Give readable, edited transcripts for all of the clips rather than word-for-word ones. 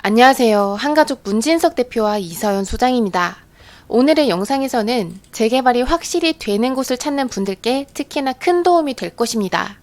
안녕하세요. 한가족 문진석 대표와 이서연 소장입니다. 오늘의 영상에서는 재개발이 확실히 되는 곳을 찾는 분들께 특히나 큰 도움이 될 것입니다.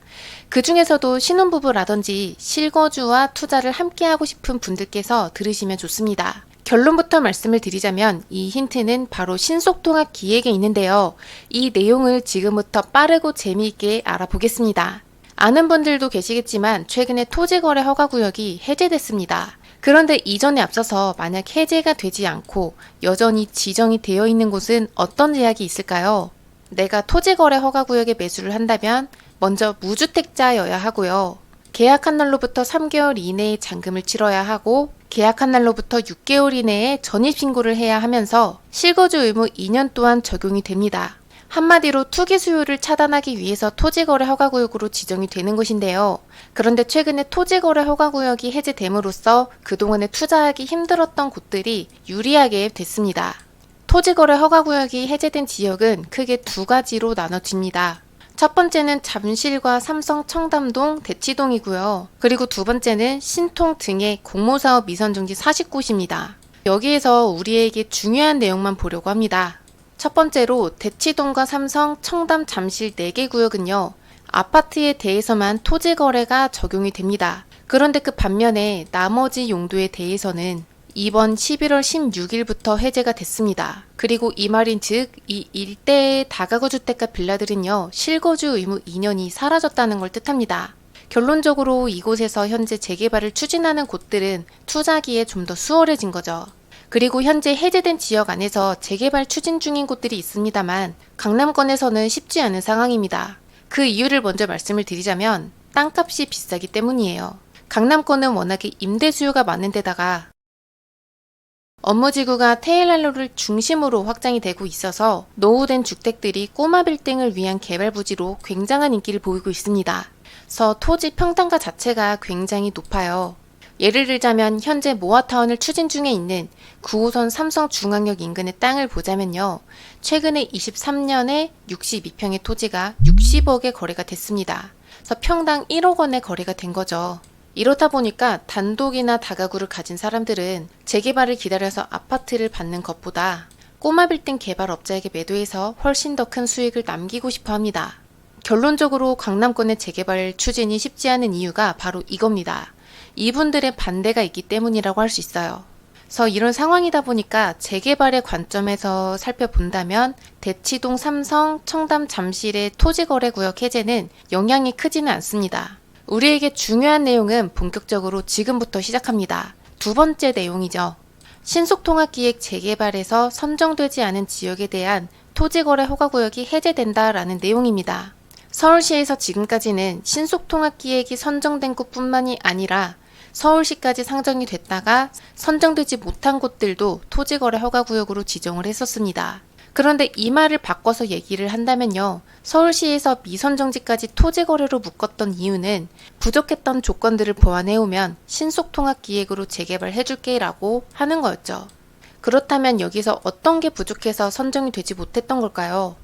그 중에서도 신혼부부라든지 실거주와 투자를 함께하고 싶은 분들께서 들으시면 좋습니다. 결론부터 말씀을 드리자면 이 힌트는 바로 신속통합 기획에 있는데요. 이 내용을 지금부터 빠르고 재미있게 알아보겠습니다. 아는 분들도 계시겠지만 최근에 토지거래 허가구역이 해제됐습니다. 그런데 이전에 앞서서 만약 해제가 되지 않고 여전히 지정이 되어 있는 곳은 어떤 제약이 있을까요? 내가 토지거래 허가구역에 매수를 한다면 먼저 무주택자여야 하고요. 계약한 날로부터 3개월 이내에 잔금을 치러야 하고 계약한 날로부터 6개월 이내에 전입신고를 해야 하면서 실거주 의무 2년 또한 적용이 됩니다. 한마디로 투기 수요를 차단하기 위해서 토지거래 허가구역으로 지정이 되는 것인데요. 그런데 최근에 토지거래 허가구역이 해제됨으로써 그동안에 투자하기 힘들었던 곳들이 유리하게 됐습니다. 토지거래 허가구역이 해제된 지역은 크게 두 가지로 나눠집니다. 첫 번째는 잠실과 삼성 청담동, 대치동이고요. 그리고 두 번째는 신통 등의 공모사업 미선정지 40곳입니다. 여기에서 우리에게 중요한 내용만 보려고 합니다. 첫 번째로 대치동과 삼성, 청담, 잠실 4개 구역은요. 아파트에 대해서만 토지거래가 적용이 됩니다. 그런데 그 반면에 나머지 용도에 대해서는 이번 11월 16일부터 해제가 됐습니다. 그리고 이 말인 즉 이 일대의 다가구 주택과 빌라들은요. 실거주 의무 2년이 사라졌다는 걸 뜻합니다. 결론적으로 이곳에서 현재 재개발을 추진하는 곳들은 투자하기에 좀 더 수월해진 거죠. 그리고 현재 해제된 지역 안에서 재개발 추진 중인 곳들이 있습니다만 강남권에서는 쉽지 않은 상황입니다. 그 이유를 먼저 말씀을 드리자면 땅값이 비싸기 때문이에요. 강남권은 워낙에 임대 수요가 많은 데다가 업무지구가 테일랄로를 중심으로 확장이 되고 있어서 노후된 주택들이 꼬마 빌딩을 위한 개발 부지로 굉장한 인기를 보이고 있습니다. 그래서 토지 평당가 자체가 굉장히 높아요. 예를 들자면 현재 모아타운을 추진 중에 있는 9호선 삼성중앙역 인근의 땅을 보자면요. 최근에 23년에 62평의 토지가 60억에 거래가 됐습니다. 그래서 평당 1억 원에 거래가 된 거죠. 이렇다 보니까 단독이나 다가구를 가진 사람들은 재개발을 기다려서 아파트를 받는 것보다 꼬마 빌딩 개발업자에게 매도해서 훨씬 더 큰 수익을 남기고 싶어 합니다. 결론적으로 강남권의 재개발 추진이 쉽지 않은 이유가 바로 이겁니다. 이분들의 반대가 있기 때문이라고 할 수 있어요. 그래서 이런 상황이다 보니까 재개발의 관점에서 살펴본다면 대치동 삼성, 청담 잠실의 토지거래구역 해제는 영향이 크지는 않습니다. 우리에게 중요한 내용은 본격적으로 지금부터 시작합니다. 두 번째 내용이죠. 신속통합기획 재개발에서 선정되지 않은 지역에 대한 토지거래 허가구역이 해제된다라는 내용입니다. 서울시에서 지금까지는 신속통합기획이 선정된 곳뿐만이 아니라 서울시까지 상정이 됐다가 선정되지 못한 곳들도 토지거래 허가구역으로 지정을 했었습니다. 그런데 이 말을 바꿔서 얘기를 한다면요. 서울시에서 미선정지까지 토지거래로 묶었던 이유는 부족했던 조건들을 보완해오면 신속통합기획으로 재개발해줄게 라고 하는 거였죠. 그렇다면 여기서 어떤 게 부족해서 선정이 되지 못했던 걸까요?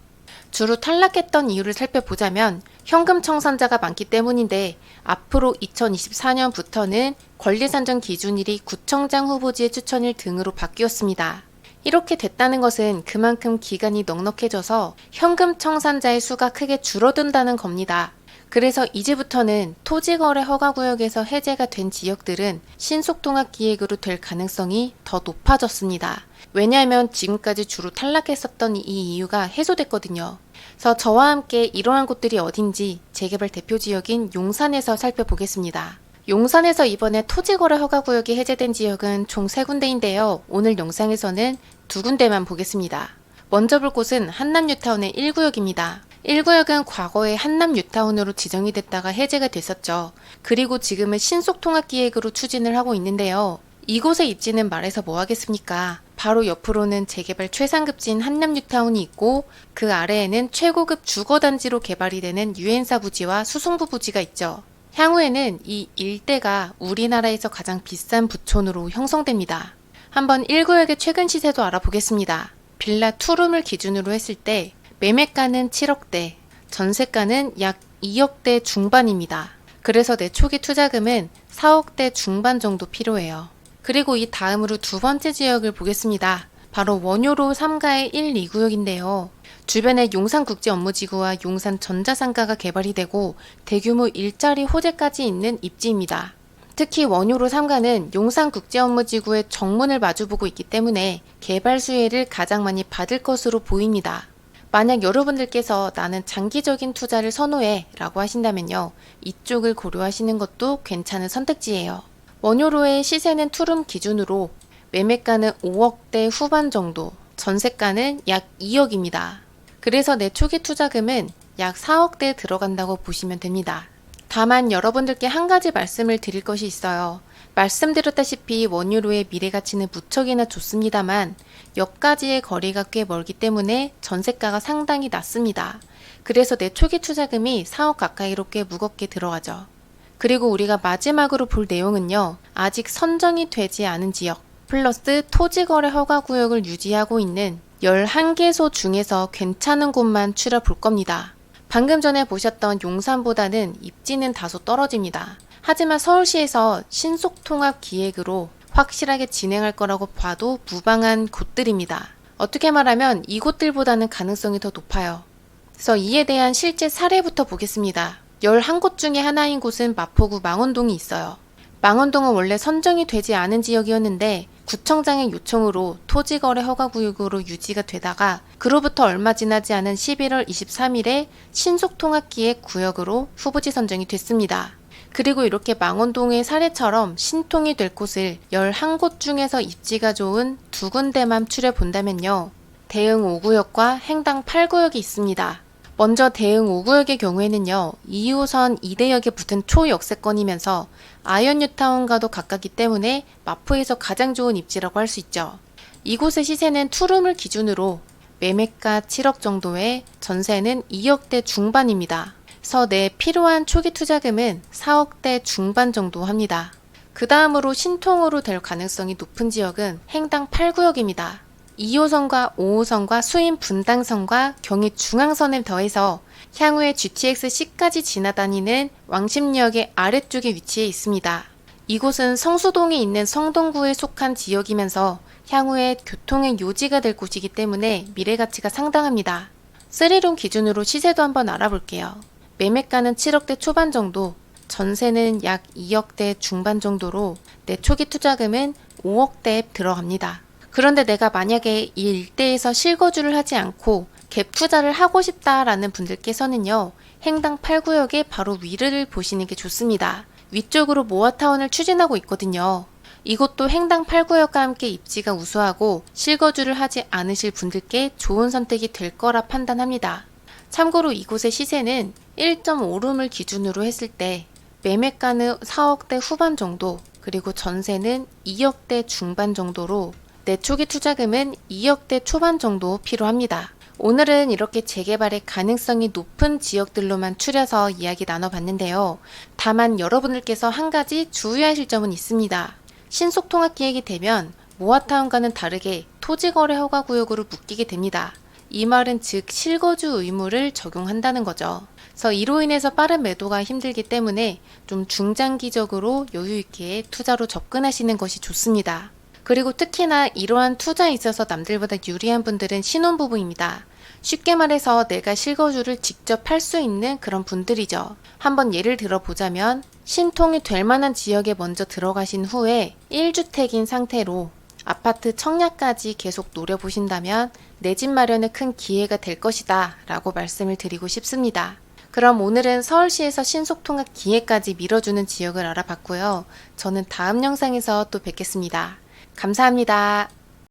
주로 탈락했던 이유를 살펴보자면 현금 청산자가 많기 때문인데 앞으로 2024년부터는 권리산정 기준일이 구청장 후보지의 추천일 등으로 바뀌었습니다. 이렇게 됐다는 것은 그만큼 기간이 넉넉해져서 현금 청산자의 수가 크게 줄어든다는 겁니다. 그래서 이제부터는 토지거래 허가구역에서 해제가 된 지역들은 신속통합기획으로 될 가능성이 더 높아졌습니다. 왜냐하면 지금까지 주로 탈락했었던 이 이유가 해소됐거든요. 그래서 저와 함께 이러한 곳들이 어딘지 재개발 대표지역인 용산에서 살펴보겠습니다. 용산에서 이번에 토지거래 허가구역이 해제된 지역은 총 3군데인데요. 오늘 영상에서는 2군데만 보겠습니다. 먼저 볼 곳은 한남뉴타운의 1구역입니다. 1구역은 과거에 한남뉴타운으로 지정이 됐다가 해제가 됐었죠. 그리고 지금은 신속통합기획으로 추진을 하고 있는데요. 이곳의 입지는 말해서 뭐 하겠습니까? 바로 옆으로는 재개발 최상급지인 한남뉴타운이 있고 그 아래에는 최고급 주거단지로 개발이 되는 유엔사 부지와 수송부 부지가 있죠. 향후에는 이 일대가 우리나라에서 가장 비싼 부촌으로 형성됩니다. 한번 1구역의 최근 시세도 알아보겠습니다. 빌라 투룸을 기준으로 했을 때 매매가는 7억대, 전세가는 약 2억대 중반입니다. 그래서 내 초기 투자금은 4억대 중반 정도 필요해요. 그리고 이 다음으로 두 번째 지역을 보겠습니다. 바로 원효로 3가의 1, 2구역인데요. 주변에 용산국제업무지구와 용산전자상가가 개발이 되고 대규모 일자리 호재까지 있는 입지입니다. 특히 원효로 3가는 용산국제업무지구의 정문을 마주보고 있기 때문에 개발 수혜를 가장 많이 받을 것으로 보입니다. 만약 여러분들께서 나는 장기적인 투자를 선호해 라고 하신다면요. 이쪽을 고려하시는 것도 괜찮은 선택지예요. 원효로의 시세는 투룸 기준으로 매매가는 5억대 후반 정도, 전세가는 약 2억입니다. 그래서 내 초기 투자금은 약 4억대 들어간다고 보시면 됩니다. 다만 여러분들께 한 가지 말씀을 드릴 것이 있어요. 말씀드렸다시피 원유로의 미래 가치는 무척이나 좋습니다만 역까지의 거리가 꽤 멀기 때문에 전세가가 상당히 낮습니다. 그래서 내 초기 투자금이 4억 가까이로 꽤 무겁게 들어가죠. 그리고 우리가 마지막으로 볼 내용은요. 아직 선정이 되지 않은 지역 플러스 토지거래 허가구역을 유지하고 있는 11개소 중에서 괜찮은 곳만 추려볼 겁니다. 방금 전에 보셨던 용산보다는 입지는 다소 떨어집니다. 하지만 서울시에서 신속통합 기획으로 확실하게 진행할 거라고 봐도 무방한 곳들입니다. 어떻게 말하면 이곳들보다는 가능성이 더 높아요. 그래서 이에 대한 실제 사례부터 보겠습니다. 11곳 중에 하나인 곳은 마포구 망원동이 있어요. 망원동은 원래 선정이 되지 않은 지역이었는데 구청장의 요청으로 토지거래 허가구역으로 유지가 되다가 그로부터 얼마 지나지 않은 11월 23일에 신속통합기획 구역으로 후보지 선정이 됐습니다. 그리고 이렇게 망원동의 사례처럼 신통이 될 곳을 11곳 중에서 입지가 좋은 두 군데만 추려본다면요. 대흥 5구역과 행당 8구역이 있습니다. 먼저 대흥 5구역의 경우에는요. 2호선 이대역에 붙은 초역세권이면서 아현뉴타운과도 가깝기 때문에 마포에서 가장 좋은 입지라고 할 수 있죠. 이곳의 시세는 투룸을 기준으로 매매가 7억 정도에 전세는 2억대 중반입니다. 그래서 내 필요한 초기 투자금은 4억대 중반 정도 합니다. 그 다음으로 신통으로 될 가능성이 높은 지역은 행당 8구역입니다. 2호선과 5호선과 수인 분당선과 경의 중앙선을 더해서 향후에 GTX-C까지 지나다니는 왕십리역의 아래쪽에 위치해 있습니다. 이곳은 성수동에 있는 성동구에 속한 지역이면서 향후에 교통의 요지가 될 곳이기 때문에 미래 가치가 상당합니다. 3룸 기준으로 시세도 한번 알아볼게요. 매매가는 7억대 초반 정도, 전세는 약 2억대 중반 정도로 내 초기 투자금은 5억대에 들어갑니다. 그런데 내가 만약에 이 일대에서 실거주를 하지 않고 갭 투자를 하고 싶다라는 분들께서는요. 행당 8구역의 바로 위를 보시는 게 좋습니다. 위쪽으로 모아타운을 추진하고 있거든요. 이곳도 행당 8구역과 함께 입지가 우수하고 실거주를 하지 않으실 분들께 좋은 선택이 될 거라 판단합니다. 참고로 이곳의 시세는 1.5룸을 기준으로 했을 때 매매가는 4억대 후반 정도, 그리고 전세는 2억대 중반 정도로 내 초기 투자금은 2억대 초반 정도 필요합니다. 오늘은 이렇게 재개발의 가능성이 높은 지역들로만 추려서 이야기 나눠봤는데요. 다만 여러분들께서 한 가지 주의하실 점은 있습니다. 신속통합 기획이 되면 모아타운과는 다르게 토지거래 허가구역으로 묶이게 됩니다. 이 말은 즉 실거주 의무를 적용한다는 거죠. 그래서 이로 인해서 빠른 매도가 힘들기 때문에 좀 중장기적으로 여유있게 투자로 접근하시는 것이 좋습니다. 그리고 특히나 이러한 투자에 있어서 남들보다 유리한 분들은 신혼부부입니다. 쉽게 말해서 내가 실거주를 직접 할 수 있는 그런 분들이죠. 한번 예를 들어보자면 신통이 될 만한 지역에 먼저 들어가신 후에 1주택인 상태로 아파트 청약까지 계속 노려보신다면 내 집 마련에 큰 기회가 될 것이다 라고 말씀을 드리고 싶습니다. 그럼 오늘은 서울시에서 신속통합 기회까지 밀어주는 지역을 알아봤고요. 저는 다음 영상에서 또 뵙겠습니다. 감사합니다.